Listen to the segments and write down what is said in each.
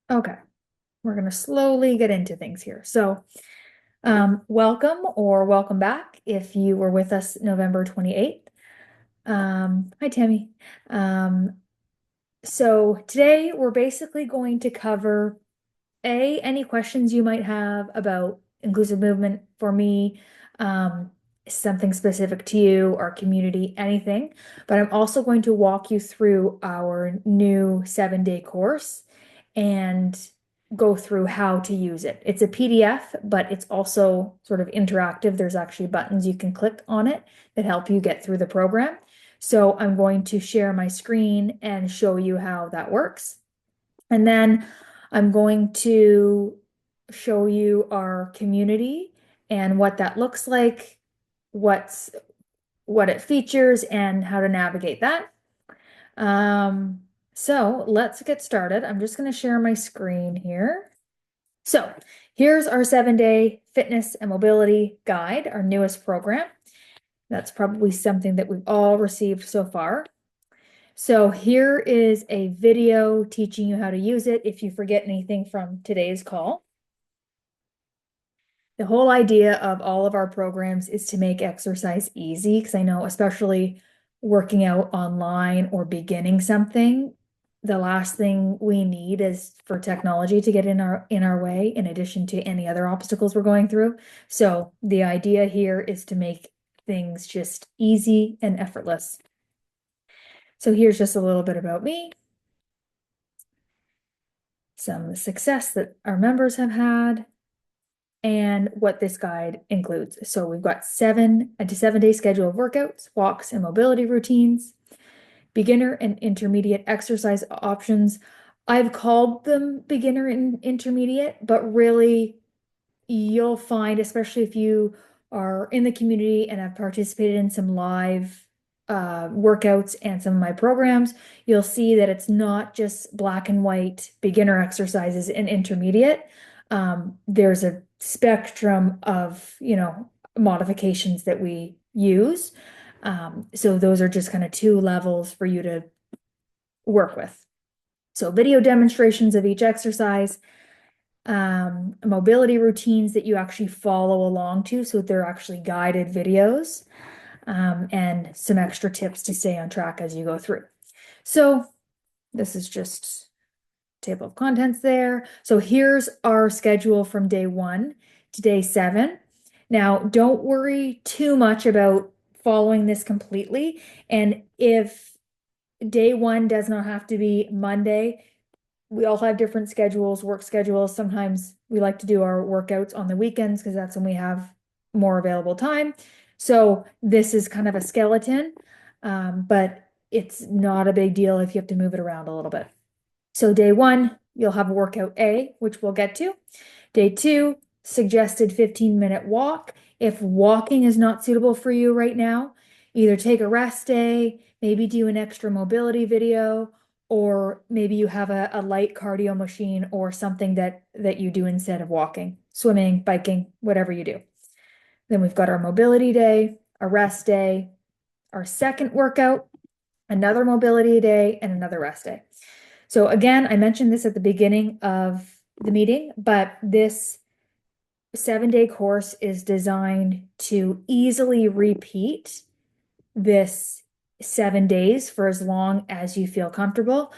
Okay, we're going to slowly get into things here. So, welcome or welcome back if you were with us November 28th. Hi, Tammy. Um, so today we're basically going to cover any questions you might have about inclusive movement for me, um, something specific to you, our community, anything. But I'm also going to walk you through our new 7-day course and go through how to use it. It's a PDF, but it's also sort of interactive. There's actually buttons you can click on it that help you get through the program. So I'm going to share my screen and show you how that works. And then I'm going to show you our community and what that looks like, what it features, and how to navigate that. Um, so let's get started. I'm just going to share my screen here. So here's our 7-day fitness and mobility guide, our newest program. That's probably something that we've all received so far. So here is a video teaching you how to use it if you forget anything from today's call. The whole idea of all of our programs is to make exercise easy, because I know especially working out online or beginning something, the last thing we need is for technology to get in our way, in addition to any other obstacles we're going through. So the idea here is to make things just easy and effortless. So here's just a little bit about me, some success that our members have had, and what this guide includes. So we've got a 7-day schedule of workouts, walks, and mobility routines, beginner and intermediate exercise options. I've called them beginner and intermediate, but really you'll find, especially if you are in the community and have participated in some live workouts and some of my programs, you'll see that it's not just black and white beginner exercises and intermediate. There's a spectrum of, modifications that we use. So those are just kind of two levels for you to work with. So video demonstrations of each exercise, mobility routines that you actually follow along to. So they're actually guided videos, and some extra tips to stay on track as you go through. So this is just table of contents there. So here's our schedule from day 1 to day 7. Now, don't worry too much about following this completely. And if day 1 does not have to be Monday, we all have different schedules, work schedules. Sometimes we like to do our workouts on the weekends because that's when we have more available time. So this is kind of a skeleton, but it's not a big deal if you have to move it around a little bit. So day 1, you'll have workout A, which we'll get to. Day 2, suggested 15-minute walk. If walking is not suitable for you right now, either take a rest day, maybe do an extra mobility video, or maybe you have a light cardio machine or something that you do instead of walking, swimming, biking, whatever you do. Then we've got our mobility day, a rest day, our second workout, another mobility day, and another rest day. So again, I mentioned this at the beginning of the meeting, but this 7-day course is designed to easily repeat this 7 days for as long as you feel comfortable.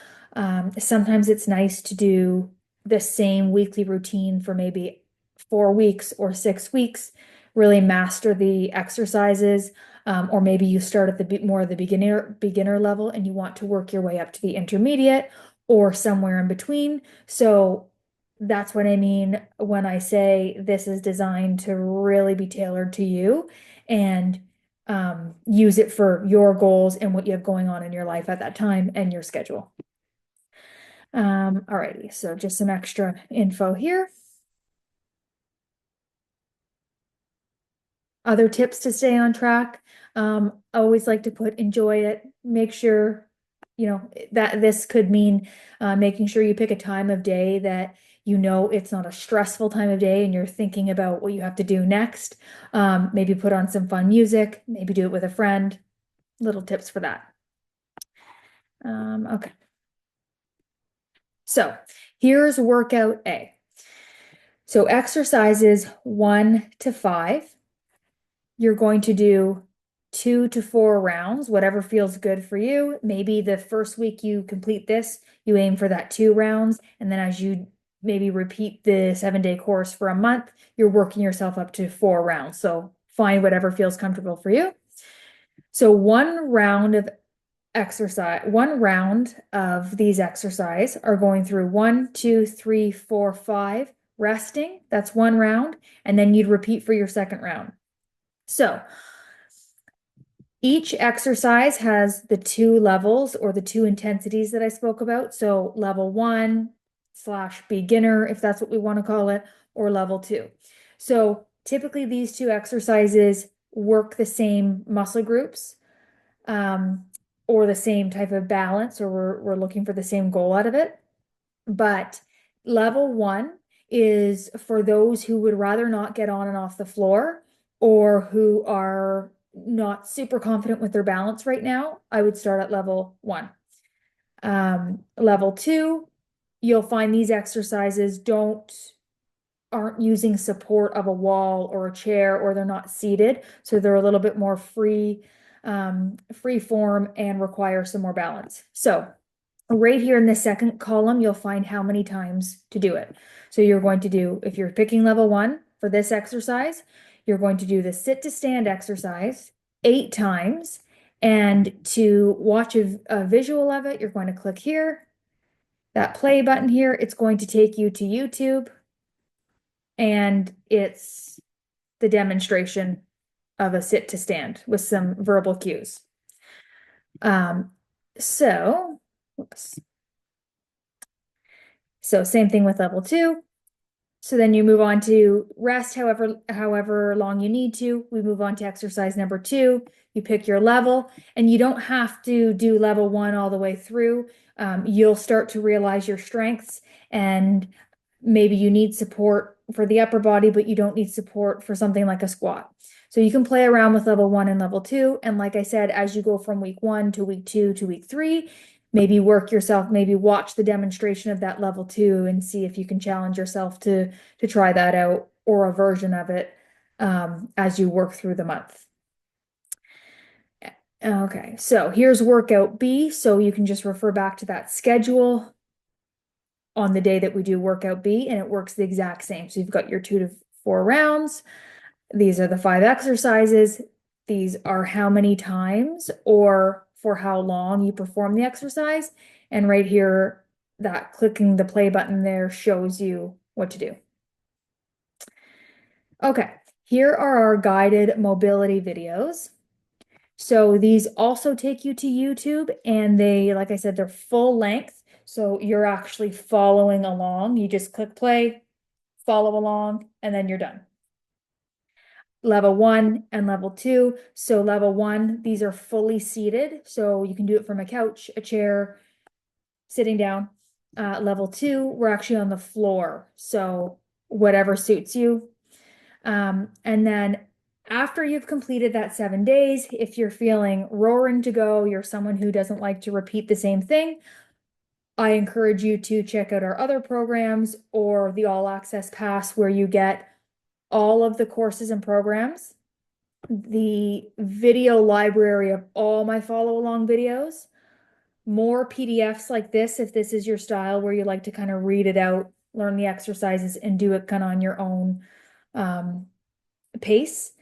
Sometimes it's nice to do the same weekly routine for maybe 4 weeks or 6 weeks, really master the exercises. Or maybe you start at the more of the beginner level and you want to work your way up to the intermediate or somewhere in between. So that's what I mean when I say this is designed to really be tailored to you and use it for your goals and what you have going on in your life at that time and your schedule. Alrighty, so just some extra info here. Other tips to stay on track. Always like to put enjoy it. Make sure, that this could mean making sure you pick a time of day that it's not a stressful time of day and you're thinking about what you have to do next. Maybe put on some fun music, maybe do it with a friend. Little tips for that. Okay. So Here's workout A. So exercises 1 to 5. You're going to do 2 to 4 rounds, whatever feels good for you. Maybe the first week you complete this, you aim for that 2 rounds. And then as you maybe repeat the 7-day course for a month, you're working yourself up to 4 rounds. So find whatever feels comfortable for you. So one round of these exercise are going through 1, 2, 3, 4, 5, resting. That's 1 round. And then you'd repeat for your second round. So each exercise has the 2 levels or the 2 intensities that I spoke about. So level 1/beginner, if that's what we want to call it, or level 2. So typically these 2 exercises work the same muscle groups, or the same type of balance, or we're looking for the same goal out of it. But level 1 is for those who would rather not get on and off the floor, or who are not super confident with their balance right now. I would start at level 1. Level 2, you'll find these exercises aren't using support of a wall or a chair, or they're not seated, so they're a little bit more free form and require some more balance. So right here in the second column, you'll find how many times to do it. So you're going to do, if you're picking level 1 for this exercise, you're going to do the sit to stand exercise 8 times. And to watch a visual of it, you're going to click here, that play button here. It's going to take you to YouTube, and it's the demonstration of a sit to stand with some verbal cues. So, whoops. So same thing with level 2. So then you move on to rest however long you need to. We move on to exercise number 2. You pick your level, and you don't have to do level 1 all the way through. You'll start to realize your strengths, and maybe you need support for the upper body, but you don't need support for something like a squat. So you can play around with level 1 and level 2. And like I said, as you go from week 1 to week 2 to week 3, maybe work yourself, maybe watch the demonstration of that level 2 and see if you can challenge yourself to try that out, or a version of it, as you work through the month. Okay, so here's workout B. So you can just refer back to that schedule on the day that we do workout B, and it works the exact same. So you've got your 2 to 4 rounds. These are the 5 exercises. These are how many times or for how long you perform the exercise. And right here, that clicking the play button there shows you what to do. Okay, here are our guided mobility videos. So these also take you to YouTube, and they, like I said, they're full length. So you're actually following along. You just click play, follow along, and then you're done. Level 1 and level 2. So level 1, these are fully seated. So you can do it from a couch, a chair, sitting down. Level 2, we're actually on the floor. So whatever suits you. And then after you've completed that 7 days, if you're feeling roaring to go, you're someone who doesn't like to repeat the same thing, I encourage you to check out our other programs, or the All Access Pass, where you get all of the courses and programs, the video library of all my follow along videos, more PDFs like this, if this is your style where you like to kind of read it out, learn the exercises, and do it kind of on your own pace.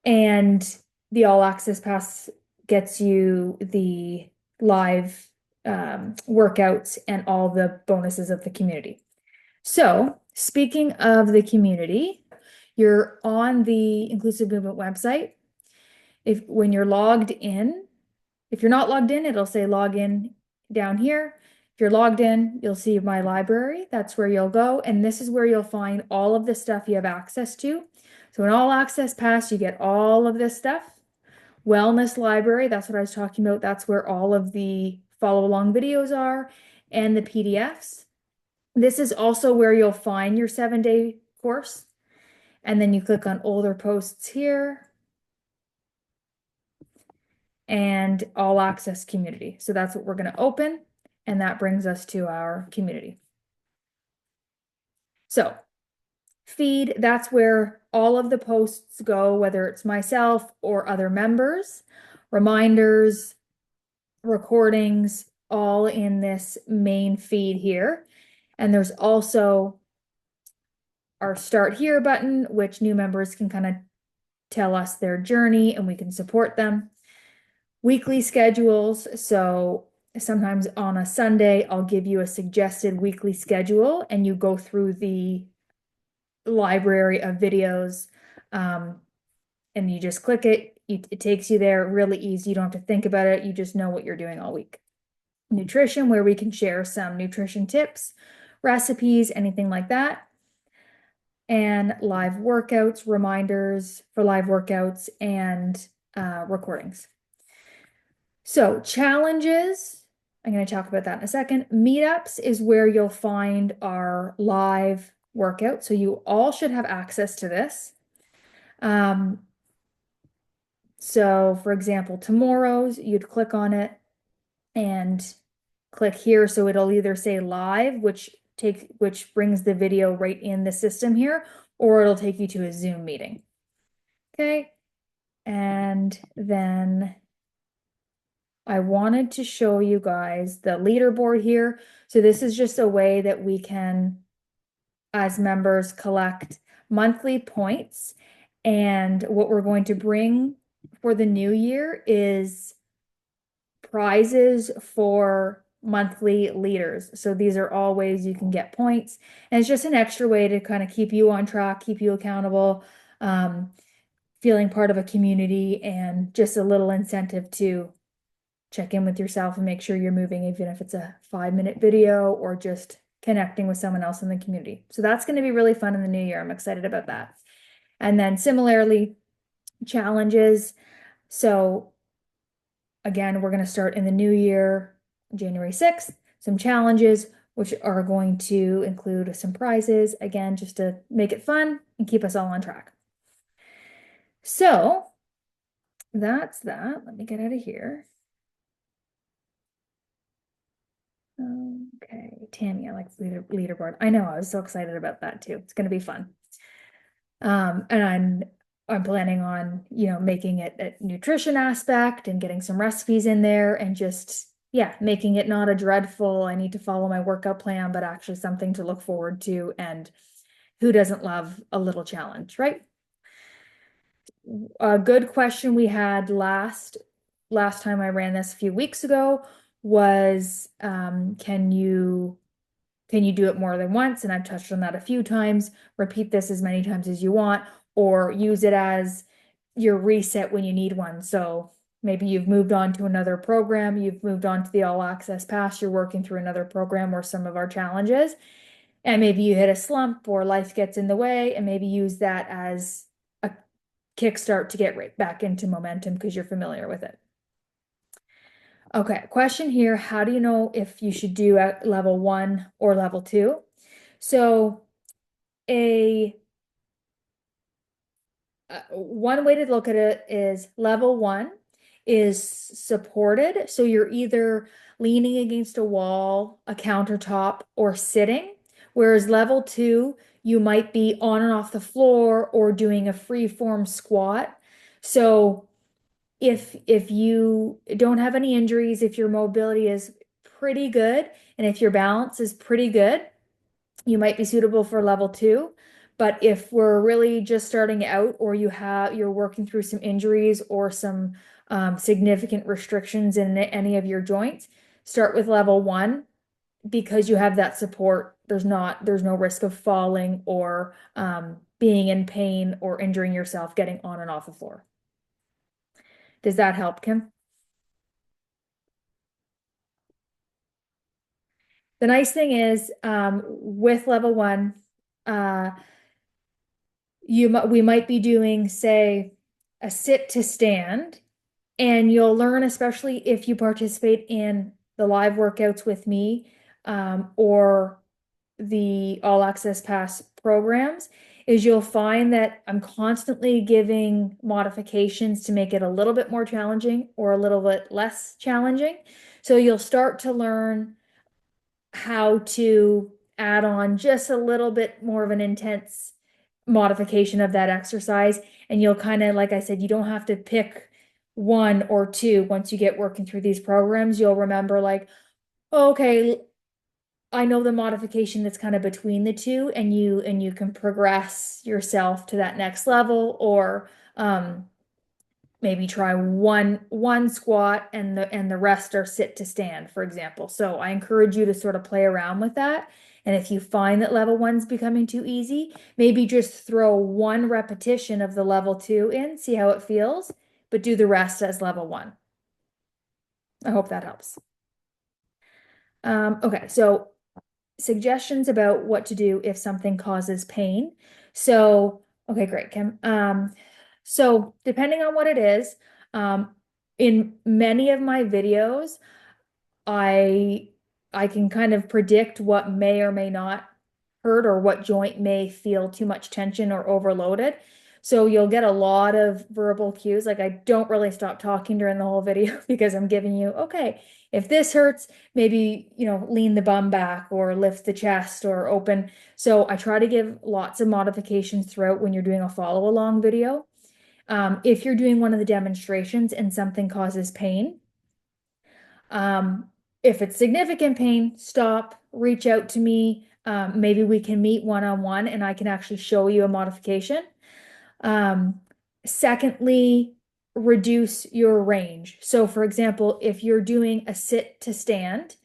And the All Access Pass gets you the live workouts and all the bonuses of the community. So, speaking of the community, you're on the Inclusive Movement website. When you're logged in, if you're not logged in, it'll say log in down here. If you're logged in, you'll see my library. That's where you'll go. And this is where you'll find all of the stuff you have access to. So in All Access Pass, you get all of this stuff. Wellness library, that's what I was talking about. That's where all of the follow along videos are, and the PDFs. This is also where you'll find your 7-day course. And then you click on older posts here, and All Access Community. So that's what we're going to open, and that brings us to our community. So feed, that's where all of the posts go, whether it's myself or other members, reminders, recordings, all in this main feed here. And there's also our start here button, which new members can kind of tell us their journey and we can support them. Weekly schedules. So sometimes on a Sunday, I'll give you a suggested weekly schedule and you go through the library of videos and you just click it. It takes you there really easy. You don't have to think about it. You just know what you're doing all week. Nutrition, where we can share some nutrition tips, recipes, anything like that. And live workouts, reminders for live workouts, and recordings. So challenges, I'm going to talk about that in a second. Meetups is where you'll find our live workout. So you all should have access to this. So for example, tomorrow's, you'd click on it and click here. So it'll either say live, which brings the video right in the system here, or it'll take you to a Zoom meeting. Okay. And then I wanted to show you guys the leaderboard here. So this is just a way that we can, as members, collect monthly points. And what we're going to bring for the new year is prizes for monthly leaders. So these are all ways you can get points. And it's just an extra way to kind of keep you on track, keep you accountable, feeling part of a community, and just a little incentive to check in with yourself and make sure you're moving, even if it's a 5-minute video or just connecting with someone else in the community. So that's going to be really fun in the new year. I'm excited about that. And then similarly, challenges. So again, we're going to start in the new year, January 6th, some challenges, which are going to include some prizes, again, just to make it fun and keep us all on track. So that's that. Let me get out of here. Okay, Tammy, I like the leaderboard. I know, I was so excited about that too. It's going to be fun. And I'm planning on, making it a nutrition aspect and getting some recipes in there and just, yeah, making it not a dreadful, I need to follow my workout plan, but actually something to look forward to. And who doesn't love a little challenge, right? A good question we had last time I ran this a few weeks ago was, can you do it more than once? And I've touched on that a few times. Repeat this as many times as you want, or use it as your reset when you need one. So maybe you've moved on to another program, you've moved on to the All Access Pass, you're working through another program or some of our challenges, and maybe you hit a slump or life gets in the way, and maybe use that as a kickstart to get right back into momentum because you're familiar with it. Okay, question here. How do you know if you should do at level 1 or level 2? So one way to look at it is level 1 is supported. So you're either leaning against a wall, a countertop, or sitting. Whereas level 2, you might be on and off the floor or doing a free form squat. So if you don't have any injuries, if your mobility is pretty good, and if your balance is pretty good, you might be suitable for level 2. But if we're really just starting out, or you're working through some injuries or some significant restrictions in any of your joints, start with level 1 because you have that support. There's no risk of falling or being in pain or injuring yourself getting on and off the floor. Does that help, Kim? The nice thing is, with level 1, we might be doing, say, a sit to stand, and you'll learn, especially if you participate in the live workouts with me, or the All Access Pass programs, is you'll find that I'm constantly giving modifications to make it a little bit more challenging or a little bit less challenging. So you'll start to learn how to add on just a little bit more of an intense modification of that exercise. And you'll kind of, like I said, you don't have to pick one or two. Once you get working through these programs, you'll remember like, oh, okay, I know the modification that's kind of between the two, and you can progress yourself to that next level, or maybe try one squat and the rest are sit to stand, for example. So I encourage you to sort of play around with that. And if you find that level one's becoming too easy, maybe just throw one repetition of the level two in, see how it feels, but do the rest as level one. I hope that helps. Okay, so suggestions about what to do if something causes pain. So, okay, great, Kim. So depending on what it is, um, in many of my videos, I I can kind of predict what may or may not hurt or what joint may feel too much tension or overloaded. So you'll get a lot of verbal cues. Like I don't really stop talking during the whole video because I'm giving you, okay, if this hurts, maybe, lean the bum back or lift the chest or open. So I try to give lots of modifications throughout when you're doing a follow along video. If you're doing one of the demonstrations and something causes pain, um, if it's significant pain, stop, reach out to me. Maybe we can meet one-on-one and I can actually show you a modification. Um, Secondly, reduce your range. So for example, if you're doing a sit to stand,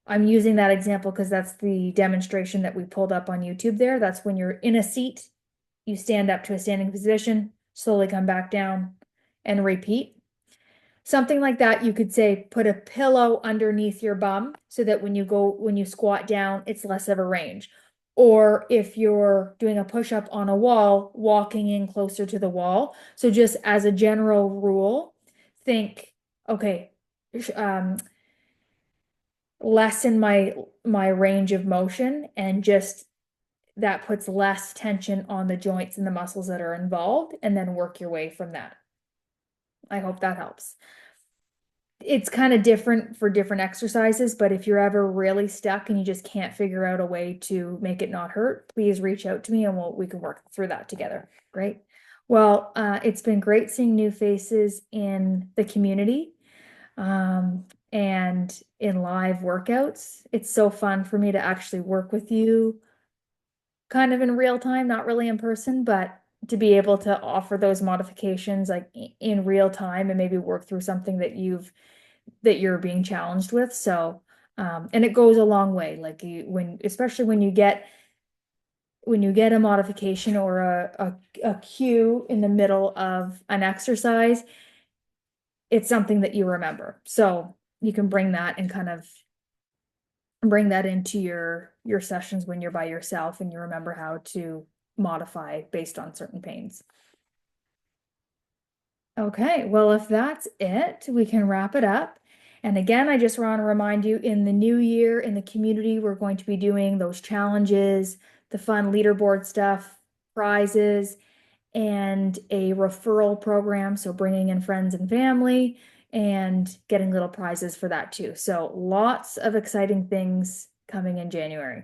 I'm using that example because that's the demonstration that we pulled up on YouTube there. That's when you're in a seat, you stand up to a standing position, slowly come back down and repeat. Something like that, you could say, put a pillow underneath your bum so that when you squat down, it's less of a range. Or if you're doing a push-up on a wall, walking in closer to the wall. So just as a general rule, think, okay, um, lessen my range of motion, and just that puts less tension on the joints and the muscles that are involved, and then work your way from that. I hope that helps. It's kind of different for different exercises, but if you're ever really stuck and you just can't figure out a way to make it not hurt, please reach out to me and we can work through that together. Great. Well, it's been great seeing new faces in the community, and in live workouts. It's so fun for me to actually work with you kind of in real time, not really in person, but to be able to offer those modifications like in real time and maybe work through something that you're being challenged with. So, and it goes a long way. Like especially when you get a modification or a cue in the middle of an exercise, it's something that you remember. So you can bring that and kind of bring that into your sessions when you're by yourself and you remember how to modify based on certain pains. Okay, well, if that's it, we can wrap it up. And again, I just want to remind you, in the new year, in the community, we're going to be doing those challenges, the fun leaderboard stuff, prizes, and a referral program. So bringing in friends and family and getting little prizes for that too. So lots of exciting things coming in January.